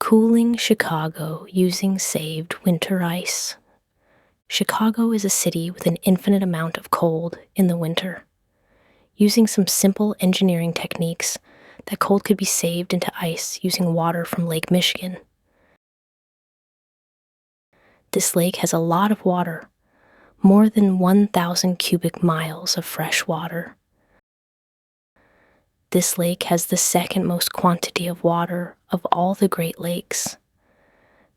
Cooling Chicago using saved winter ice. Chicago is a city with an infinite amount of cold in the winter. Using some simple engineering techniques, that cold could be saved into ice using water from Lake Michigan. This lake has a lot of water, more than 1,000 cubic miles of fresh water. This lake has the second most quantity of water of all the Great Lakes.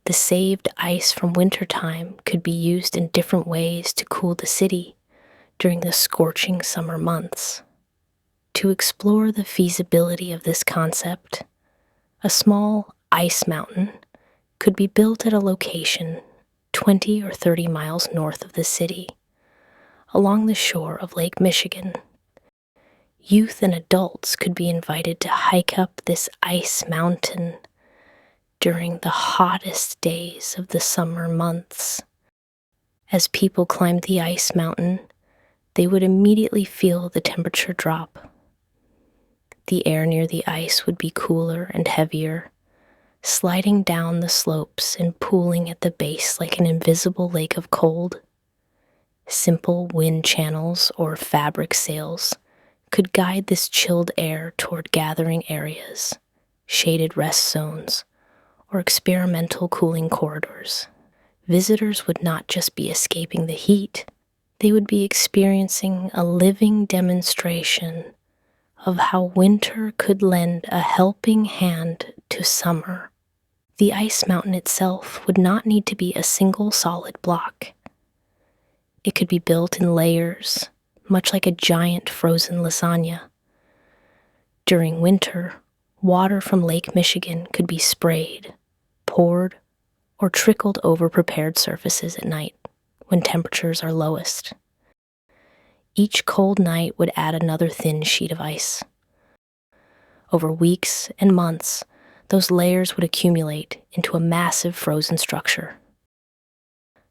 The saved ice from wintertime could be used in different ways to cool the city during the scorching summer months. To explore the feasibility of this concept, a small ice mountain could be built at a location 20 or 30 miles north of the city, along the shore of Lake Michigan. Youth and adults could be invited to hike up this ice mountain during the hottest days of the summer months. As people climbed the ice mountain, they would immediately feel the temperature drop. The air near the ice would be cooler and heavier, sliding down the slopes and pooling at the base like an invisible lake of cold. Simple wind channels or fabric sails could guide this chilled air toward gathering areas, shaded rest zones, or experimental cooling corridors. Visitors would not just be escaping the heat, they would be experiencing a living demonstration of how winter could lend a helping hand to summer. The ice mountain itself would not need to be a single solid block. It could be built in layers, much like a giant frozen lasagna. During winter, water from Lake Michigan could be sprayed, poured, or trickled over prepared surfaces at night when temperatures are lowest. Each cold night would add another thin sheet of ice. Over weeks and months, those layers would accumulate into a massive frozen structure.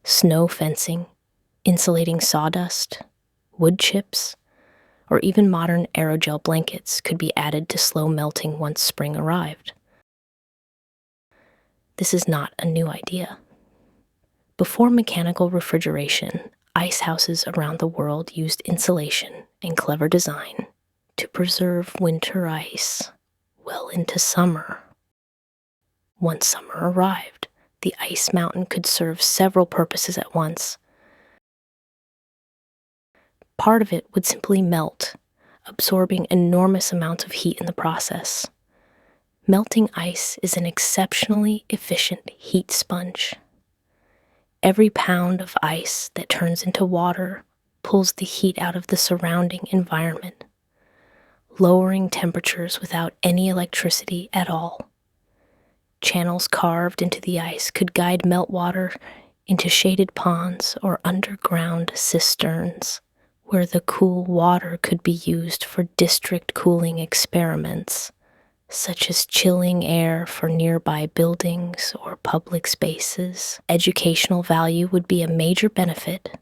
Snow fencing, insulating sawdust, wood chips, or even modern aerogel blankets could be added to slow melting once spring arrived. This is not a new idea. Before mechanical refrigeration, ice houses around the world used insulation and clever design to preserve winter ice well into summer. Once summer arrived, the ice mountain could serve several purposes at once. Part of it would simply melt, absorbing enormous amounts of heat in the process. Melting ice is an exceptionally efficient heat sponge. Every pound of ice that turns into water pulls the heat out of the surrounding environment, lowering temperatures without any electricity at all. Channels carved into the ice could guide meltwater into shaded ponds or underground cisterns, where the cool water could be used for district cooling experiments, such as chilling air for nearby buildings or public spaces. Educational value would be a major benefit.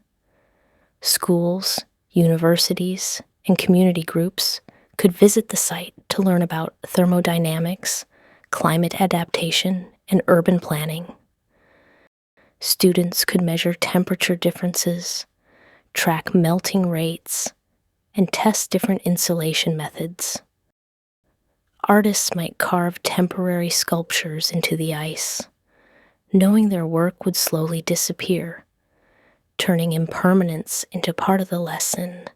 Schools, universities, and community groups could visit the site to learn about thermodynamics, climate adaptation, and urban planning. Students could measure temperature differences, track melting rates, and test different insulation methods. Artists might carve temporary sculptures into the ice, knowing their work would slowly disappear, turning impermanence into part of the lesson.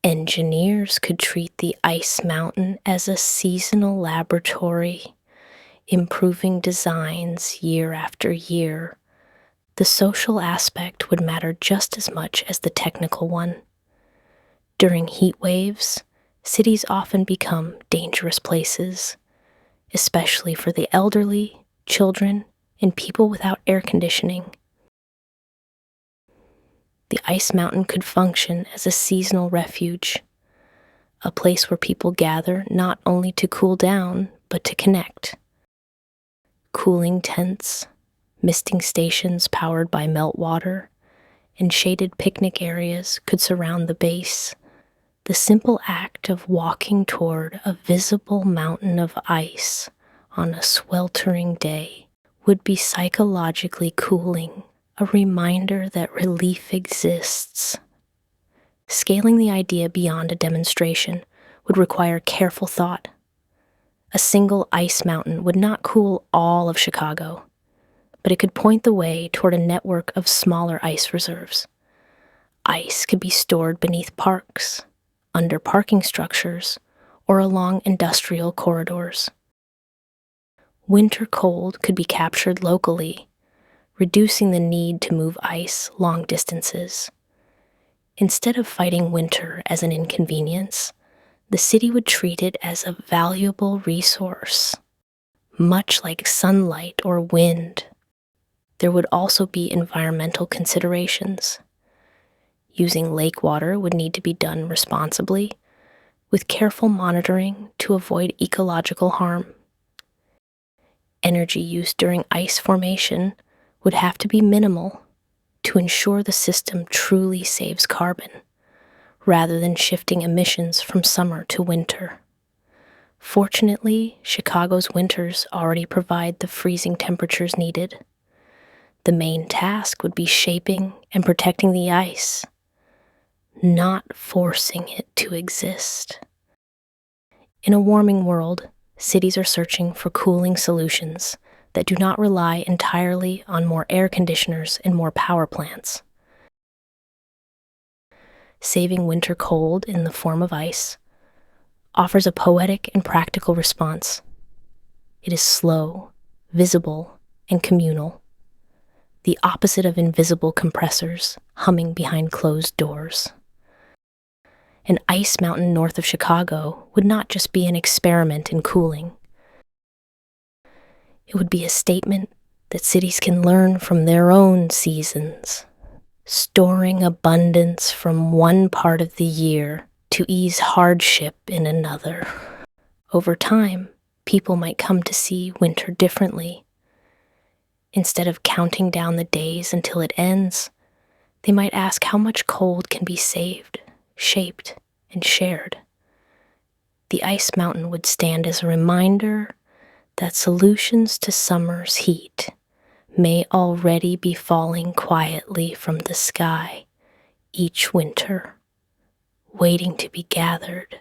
Engineers could treat the ice mountain as a seasonal laboratory, improving designs year after year. The social aspect would matter just as much as the technical one. During heat waves, cities often become dangerous places, especially for the elderly, children, and people without air conditioning. The ice mountain could function as a seasonal refuge, a place where people gather not only to cool down, but to connect. Cooling tents, misting stations powered by meltwater, and shaded picnic areas could surround the base. The simple act of walking toward a visible mountain of ice on a sweltering day would be psychologically cooling, a reminder that relief exists. Scaling the idea beyond a demonstration would require careful thought. A single ice mountain would not cool all of Chicago, but it could point the way toward a network of smaller ice reserves. Ice could be stored beneath parks, under parking structures, or along industrial corridors. Winter cold could be captured locally, reducing the need to move ice long distances. Instead of fighting winter as an inconvenience, the city would treat it as a valuable resource, much like sunlight or wind. There would also be environmental considerations. Using lake water would need to be done responsibly, with careful monitoring to avoid ecological harm. Energy use during ice formation would have to be minimal to ensure the system truly saves carbon, rather than shifting emissions from summer to winter. Fortunately, Chicago's winters already provide the freezing temperatures needed. The main task would be shaping and protecting the ice, not forcing it to exist. In a warming world, cities are searching for cooling solutions that do not rely entirely on more air conditioners and more power plants. Saving winter cold in the form of ice offers a poetic and practical response. It is slow, visible, and communal, the opposite of invisible compressors humming behind closed doors. An ice mountain north of Chicago would not just be an experiment in cooling. It would be a statement that cities can learn from their own seasons, storing abundance from one part of the year to ease hardship in another. Over time, people might come to see winter differently. Instead of counting down the days until it ends, they might ask how much cold can be saved, shaped, and shared. The ice mountain would stand as a reminder that solutions to summer's heat may already be falling quietly from the sky each winter, waiting to be gathered